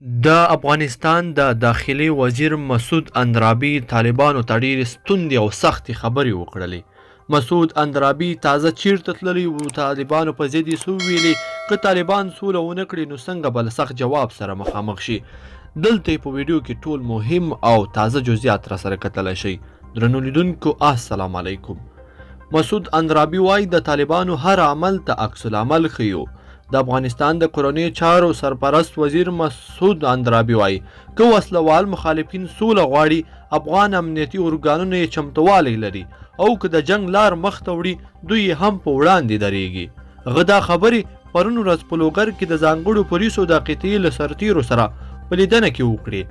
د افغانستان د داخلي وزیر مسعود اندرابي طالبانو ته ډېرې ستوندې او سختې خبرې وکړلې. مسعود اندرابي تازه چیرته تللی و، طالبانو په ضد یې څه وویلې، که طالبان سوله ونه کړي نو څنګه به له سخت جواب سره مخامخ شي. دلته په ویډیو کې ټول مهم او تازه جزئیات راسره کتلی شئ. درنو لیدونکو السلام علیکم. مسعود اندرابي وایي د طالبانو هر عمل ته عکس العمل ښیو. د افغانستان د کورنیو چارو سرپرست وزیر مسعود اندرابي وایي که وسلوال مخالفین سوله غواړي، افغان امنیتي ارګانونه یې چمتوالی لري او که د جنگ لار مخ ته وړي دوی هم په وړاندې درېږي. هغه دا خبرې پرون ورځ په لوګر کې د ځانګړو پولیسو د قطعې له سرتیرو سره په لیدنه کې وکړې.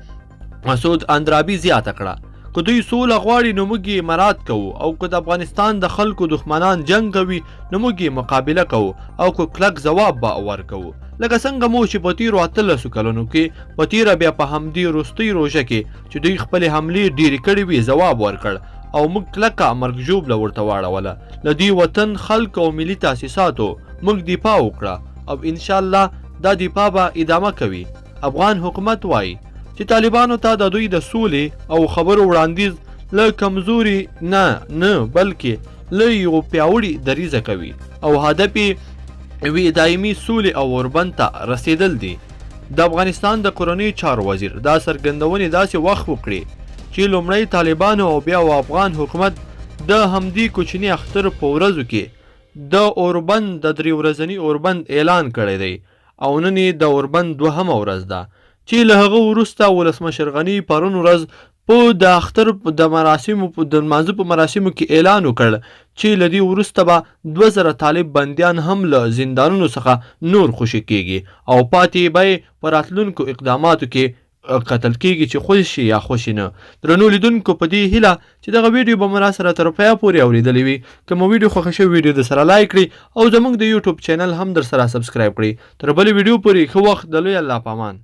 مسعود اندرابي زیاته کړه که دوی سوله غواړي نو موږ یې مراد کوو، او که د افغانستان د خلکو دښمنان جنگ کوي نو موږ یې مقابله کوو او که کلک ځواب به ورکوو، لکه څنګه مو چې په تیرو 18 کلونو کې په تیره بیا په همدې وروستۍ روژه کې چې دوی خپلې حملې ډېرې کړې وي ځواب ورکړ او موږ کلکه مرګ ژوبله ورته واړوله. له دې وطن خلکو او ملي تاسیساتو موږ دفاع وکړه او انشاءالله دا دفاع به ادامه کوي. افغان حکومت وایي چې طالبانو ته د دوی د سولې او خبرو وړاندیز له کمزوري نه بلکې له یو پیاوړي دریځه کوي او هدف یې دایمي سولې او اوربند ته رسیدل دي. د افغانستان د کورنیو چارو وزیر دا څرګندونې داسې وخت وکړي چې لومړی طالبانو او بیا افغان حکومت د همدې کوچني اختر په ورځو کې د اوربند د 3 ورځني اوربند اعلان کړی دی او نن یې د اوربند 2مه ورځ ده چې له هغه وروسته ولسمشر غني پرون ورځ په د اختر د مراسمو د لمانځه په مراسمو کې اعلان وکړ چې له دې وروسته به 2000 طالب بندیان هم له زندانونو څخه نور خوشي کیږي او پاتې به په راتلونکو اقداماتو کې قتل کیږي چې خوش شي یا خوشي نه. درنو لیدونکو په دې هیله چې دغه ویډیو به مو راسره تر پایه پورې اورېدلی وي. که مو ویډیو خوښه شوې ویډیو د سره لایک کړئ او زموږ د یوټیوب چینل هم در سره سبسکرایب کړئ. تر بلې ویډیو پورې ښه وخت، د لوی الله په امان.